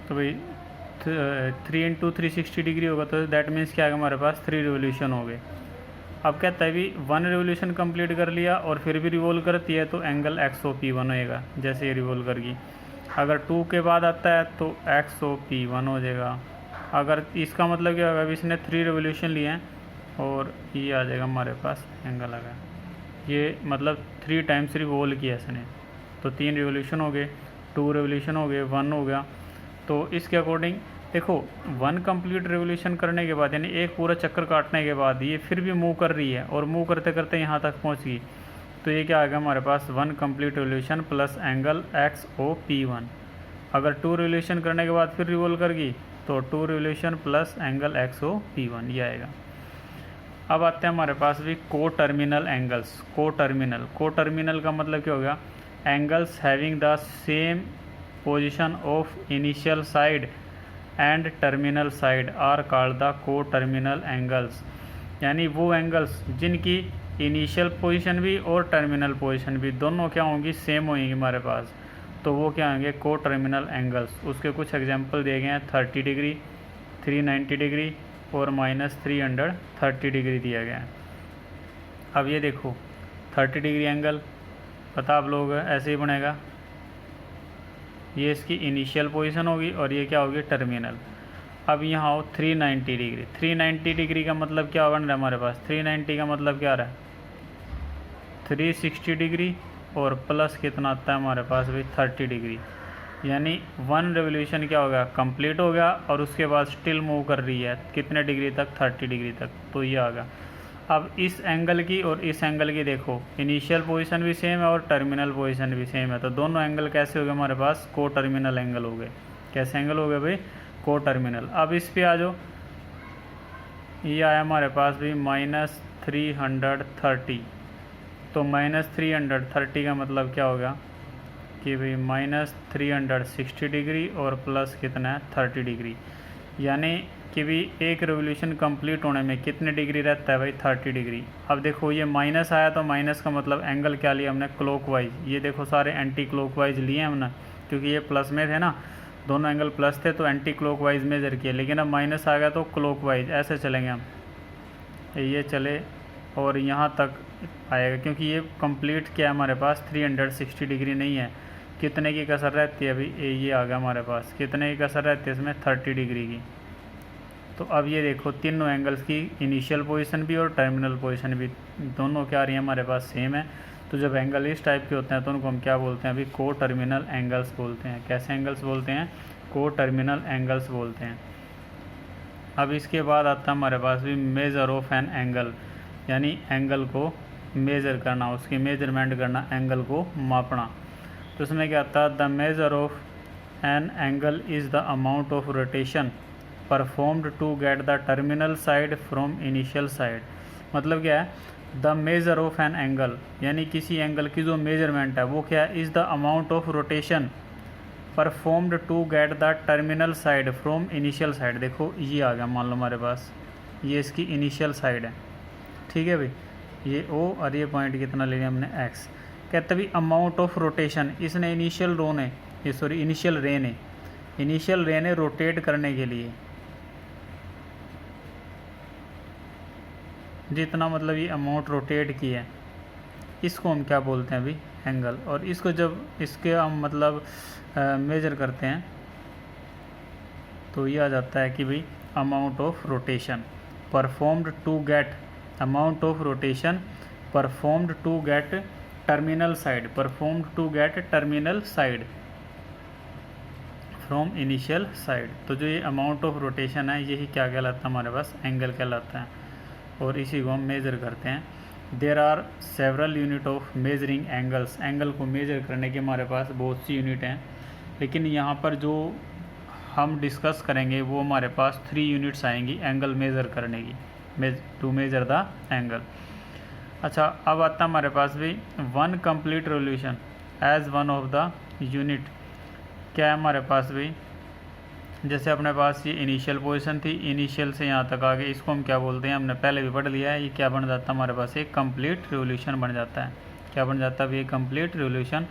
तो भाई 3 × 360 डिग्री होगा, तो दैट मीन्स क्या आएगा हमारे पास 3 रिवोल्यूशन हो गए। अब कहता है भी 1 रिवोल्यूशन कंप्लीट कर लिया और फिर भी रिवोल्व करती है तो एंगल XOP1 होएगा जैसे ये रिवोल्व करगी। अगर 2 के बाद आता है तो XOP1 हो जाएगा। अगर इसका मतलब क्या होगा, अभी इसने 3 रिवोल्यूशन लिए हैं और ये आ जाएगा हमारे पास एंगल आ गया। ये मतलब 3 टाइम्स रिवोल्व किया इसने, तो 3 रिवोल्यूशन हो गए, 2 रिवोल्यूशन हो गए, 1 हो गया। तो इसके अकॉर्डिंग देखो 1 कंप्लीट रिवोल्यूशन करने के बाद यानी एक पूरा चक्कर काटने के बाद ये फिर भी मूव कर रही है और मूव करते करते यहाँ तक पहुँच गई, तो ये क्या आ गया हमारे पास 1 complete revolution plus angle XOP1। अगर 2 रिवोल्यूशन करने के बाद फिर रिवोल्व कर गई तो 2 रिवोल्यूशन प्लस एंगल XOP1 ये आएगा। अब आते हैं हमारे पास भी को टर्मिनल एंगल्स। को टर्मिनल का मतलब क्या हो गया, angles having the same position of initial side and terminal side are called the coterminal angles. यानी वो एंगल्स जिनकी इनिशियल पोजीशन भी और टर्मिनल पोजीशन भी दोनों क्या होंगी, सेम होंगी हमारे पास, तो वो क्या होंगे को टर्मिनल एंगल्स। उसके कुछ एग्जांपल दिए गए हैं, 30 डिग्री, 390 डिग्री और -330 डिग्री दिया गया है। अब ये देखो 30 डिग्री एंगल पता आप लोग ऐसे ही बनेगा, ये इसकी इनिशियल पोजीशन होगी और ये क्या होगी टर्मिनल। अब यहाँ हो 390 डिग्री, 390 डिग्री का मतलब क्या बन रहा है हमारे पास, 390 का मतलब क्या आ रहा है 360 डिग्री और प्लस कितना आता है हमारे पास भी 30 डिग्री। यानी 1 रेवोल्यूशन क्या हो गया, कंप्लीट हो गया और उसके बाद स्टिल मूव कर रही है कितने डिग्री तक, 30 डिग्री तक, तो ये आ गया। अब इस एंगल की और इस एंगल की देखो इनिशियल पोजीशन भी सेम है और टर्मिनल पोजीशन भी सेम है, तो दोनों एंगल कैसे हो गए हमारे पास, को टर्मिनल एंगल हो गए। कैसे एंगल हो गए भाई, को टर्मिनल। अब इस पे आ जाओ, ये आया हमारे पास भी -330, तो -330 का मतलब क्या होगा कि भाई -360 डिग्री और प्लस कितना है 30 डिग्री। यानी कि भी एक रेवोल्यूशन कंप्लीट होने में कितने डिग्री रहता है भाई, 30 डिग्री। अब देखो ये माइनस आया तो माइनस का मतलब एंगल क्या लिया हमने, क्लॉकवाइज। ये देखो सारे एंटी क्लॉकवाइज लिए हमने, क्योंकि ये प्लस में थे ना, दोनों एंगल प्लस थे तो एंटी क्लॉकवाइज मेजर किए, लेकिन अब माइनस आ गया तो क्लॉकवाइज ऐसे चलेंगे हम, ये चले और यहाँ तक आएगा, क्योंकि ये कंप्लीट क्या है हमारे पास 360 डिग्री नहीं है। कितने की कसर रहती है अभी, ये आ गया हमारे पास, कितने की कसर रहती है इसमें 30 डिग्री की। तो अब ये देखो तीनों एंगल्स की इनिशियल पोजीशन भी और टर्मिनल पोजीशन भी दोनों क्या आ रही है हमारे पास सेम है। तो जब एंगल इस टाइप के होते हैं तो उनको हम क्या बोलते हैं अभी, को टर्मिनल एंगल्स बोलते हैं। कैसे एंगल्स बोलते हैं, को टर्मिनल एंगल्स बोलते हैं। अब इसके बाद आता है हमारे पास भी मेज़र ऑफ एन एंगल, यानी एंगल को मेज़र करना, उसकी मेजरमेंट करना, एंगल को मापना। तो उसमें क्या आता है, the measure of an angle is the amount of rotation performed to get the terminal side from initial side. मतलब क्या है, the measure of an angle, यानी किसी एंगल की जो मेजरमेंट है वो क्या है, is the amount of rotation performed to get the terminal side from initial side. देखो ये आ गया, मान लो हमारे पास ये इसकी इनिशियल साइड है, ठीक है भाई, ये O और ये पॉइंट कितना ले लिया हमने X। कहते भी अमाउंट ऑफ रोटेशन, इसने इनिशियल रो ने, ये सॉरी इनिशियल रे ने रोटेट करने के लिए जितना मतलब ये अमाउंट रोटेट की है, इसको हम क्या बोलते हैं अभी, एंगल। और इसको जब इसके हम मतलब मेजर करते हैं तो ये आ जाता है कि भाई amount of rotation performed to get, amount of rotation performed to get terminal side, performed to get terminal side from initial side. तो जो ये अमाउंट ऑफ रोटेशन है यही क्या कहलाता है हमारे पास, एंगल कहलाता है, और इसी को हम मेज़र करते हैं। There are several unit of measuring angles, angle को मेज़र करने की हमारे पास बहुत सी यूनिट हैं, लेकिन यहाँ पर जो हम डिस्कस करेंगे वो हमारे पास 3 यूनिट्स आएंगी एंगल मेज़र करने की, टू मेजर द एंगल। अच्छा, अब आता है हमारे पास भी 1 complete revolution as one of the unit. क्या है हमारे पास भी, जैसे अपने पास ये इनिशियल पोजीशन थी, इनिशियल से यहाँ तक आ गए, इसको हम क्या बोलते हैं, हमने पहले भी पढ़ लिया है, ये क्या बन जाता है हमारे पास, एक कंप्लीट रेवोल्यूशन बन जाता है। क्या बन जाता है ये कंप्लीट रेवोल्यूशन,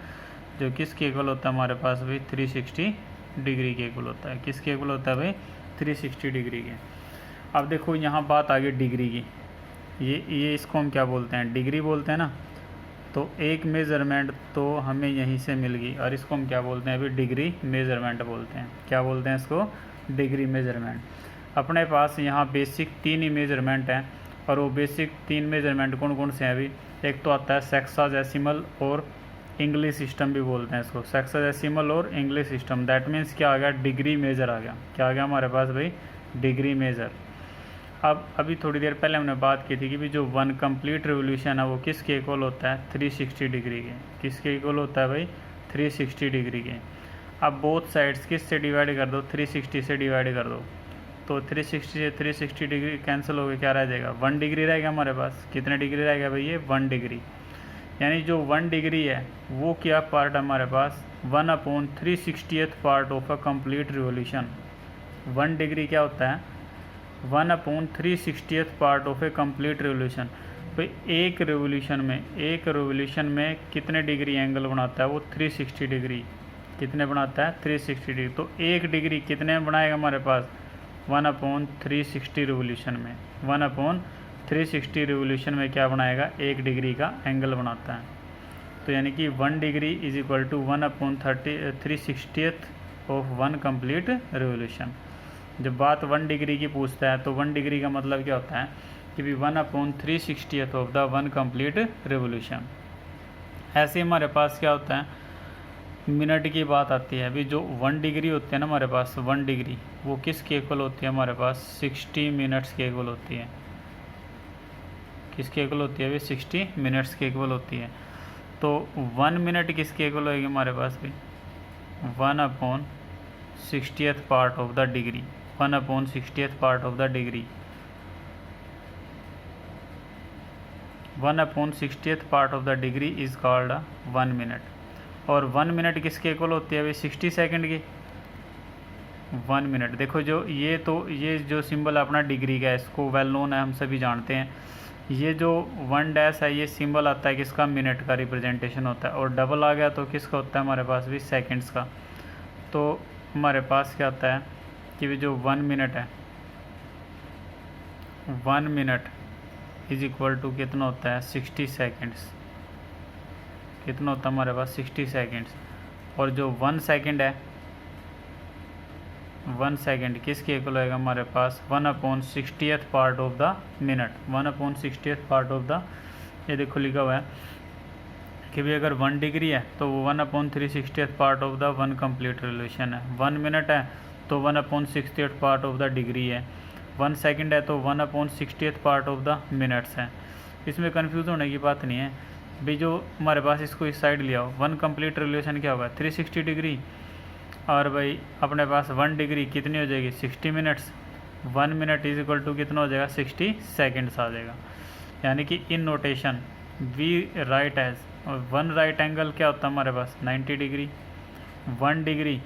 जो किसके इक्वल होता है हमारे पास भी 360 डिग्री के इक्वल होता है। किसके इक्वल होता है भाई? 360 डिग्री के। अब देखो यहाँ बात आ गई डिग्री की। ये इसको हम क्या बोलते हैं? डिग्री बोलते हैं ना। तो एक मेज़रमेंट तो हमें यहीं से मिल गई, और इसको हम क्या बोलते हैं? अभी डिग्री मेज़रमेंट बोलते हैं। क्या बोलते हैं इसको? Degree measurement. अपने पास यहाँ बेसिक 3 ही मेज़रमेंट हैं, और वो बेसिक 3 मेज़रमेंट कौन कौन से हैं अभी? एक तो आता है सेक्साडेसिमल और इंग्लिश सिस्टम भी बोलते हैं इसको। सेक्साडेसिमल और इंग्लिश सिस्टम, दैट मीन्स क्या आ गया? डिग्री मेज़र आ गया। क्या आ गया हमारे पास भाई? Degree measure. अब अभी थोड़ी देर पहले हमने बात की थी कि भी जो 1 कंप्लीट रिवोल्यूशन है वो किसके इक्वल होता है? 360 डिग्री के। किसके इक्वल होता है भाई? 360 डिग्री के। अब बोथ साइड्स किस से डिवाइड कर दो? 360 से डिवाइड कर दो। तो 360 से 360 डिग्री कैंसिल हो गए, क्या रह जाएगा? 1 डिग्री रहेगा हमारे पास। कितने डिग्री रहेगा भाई? ये 1 डिग्री। यानी जो 1 डिग्री है वो क्या पार्ट हमारे पास? 1/360th part of a complete revolution. 1 degree क्या होता है? 1/360th part of A complete revolution. भाई एक रिवोल्यूशन में कितने डिग्री एंगल बनाता है वो? 360 डिग्री। कितने बनाता है? 360 डिग्री। तो 1 डिग्री कितने में बनाएगा हमारे पास? 1/360 रिवोल्यूशन में। 1/360 रिवोल्यूशन में क्या बनाएगा? 1 डिग्री का एंगल बनाता है। तो यानी कि 1 degree is equal to 1/360th of 1 complete revolution. जब बात 1 डिग्री की पूछता है तो 1 डिग्री का मतलब क्या होता है कि भी 1/360th of the 1 complete revolution. ऐसे हमारे पास क्या होता है? मिनट की बात आती है। अभी जो 1 डिग्री होती है ना हमारे पास, 1 डिग्री वो किसके इक्वल होती है हमारे पास? 60 मिनट्स के इक्वल होती है। किसके इक्वल होती है अभी? 60 मिनट्स के इक्वल होती है। तो 1 मिनट किसके इक्वल होगी हमारे पास भी? 1/60th part of the degree. 1/60th part of the degree. 1/60th part of the degree is called 1 minute. और 1 मिनट किसके इक्वल होती है अभी? 60 सेकंड की। 1 मिनट देखो, ये जो सिंबल अपना डिग्री का है, इसको वेल नोन है, हम सभी जानते हैं। ये जो 1 डैश है ये सिंबल आता है किसका? मिनट का रिप्रेजेंटेशन होता है। और डबल आ गया तो किसका होता है हमारे पास भी? सेकंड्स का। तो हमारे पास क्या होता है कि भी जो 1 मिनट है, 1 मिनट इज इक्वल टू कितना होता है? 60 सेकेंड्स। कितना होता है हमारे पास? 60 सेकेंड्स। और जो 1 सेकेंड है, 1 सेकेंड किसके इक्वल होएगा हमारे पास? 1/60th part of the minute. 1/60th part of the, ये देखो लिखा हुआ है कि भी अगर 1 डिग्री है तो वो 1/360th part of the 1 complete revolution है। 1 मिनट है तो 1/60th part of the degree है। 1 सेकेंड है तो 1/60th part of the minutes है। इसमें कन्फ्यूज़ होने की बात नहीं है भाई। जो हमारे पास इसको इस साइड लिया हो, 1 कंप्लीट रिवोल्यूशन क्या होगा? 360 डिग्री। और भाई अपने पास 1 डिग्री कितनी हो जाएगी? 60 minutes. 1 minute is equal to कितना हो जाएगा? 60 सेकेंड्स आ जाएगा। यानी कि in notation we write as 1 right angle क्या होता है हमारे पास? 90 degree. 1 degree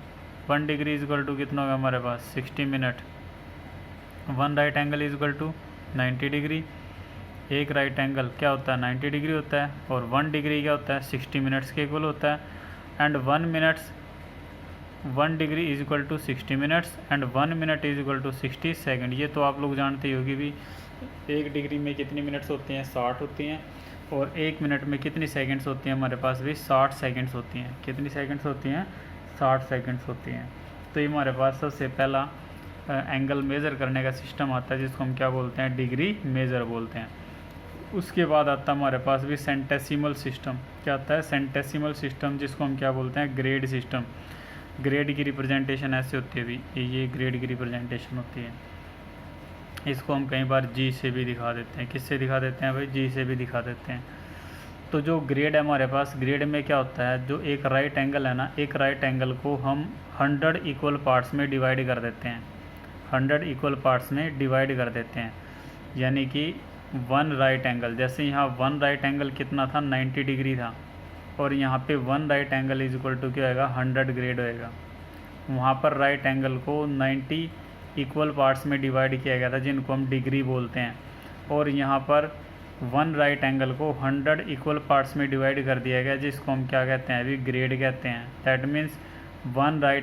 is equal to कितना होगा हमारे पास? 60 minute. 1 right angle is equal to 90 degree. एक राइट एंगल क्या होता है? 90 डिग्री होता है। और 1 डिग्री क्या होता है? 60 मिनट्स के इक्वल होता है। And 1 degree is equal to 60 minutes and 1 minute is equal to 60 second. ये तो आप लोग जानते ही होगी भी 1 डिग्री में कितनी मिनट्स होती हैं? 60 होती हैं। और 1 मिनट में कितनी सेकंड्स होती हैं हमारे पास भी? 60 सेकंड्स होती हैं। कितनी सेकंड्स होती हैं? 60 सेकंड्स होती हैं। तो ये हमारे पास सबसे पहला एंगल मेज़र करने का सिस्टम आता है जिसको हम क्या बोलते हैं? डिग्री मेज़र बोलते हैं। उसके बाद आता है हमारे पास भी सेंटेसिमल सिस्टम। क्या आता है? सेंटेसिमल सिस्टम, जिसको हम क्या बोलते हैं? Grade system. ग्रेड की रिप्रेजेंटेशन ऐसे होती है भी, ये ग्रेड की रिप्रेजेंटेशन होती है। इसको हम कई बार जी से भी दिखा देते हैं। किससे दिखा देते हैं भाई? जी से भी दिखा देते हैं। तो जो ग्रेड है हमारे पास, ग्रेड में क्या होता है? जो एक राइट एंगल है ना, एक राइट एंगल को हम 100 इक्वल पार्ट्स में डिवाइड कर देते हैं। 100 इक्वल पार्ट्स में डिवाइड कर देते हैं। यानी कि 1 राइट एंगल, जैसे यहाँ 1 राइट एंगल कितना था? 90 डिग्री था। और यहाँ पे 1 right angle is equal to क्या होएगा? 100 ग्रेड होएगा। वहाँ पर राइट एंगल को 90 इक्वल पार्ट्स में डिवाइड किया गया था जिनको हम डिग्री बोलते हैं। और यहाँ पर 1 राइट एंगल को 100 इक्वल पार्ट्स में डिवाइड कर दिया गया जिसको हम क्या कहते हैं? अभी ग्रेड कहते हैं। That means 1 right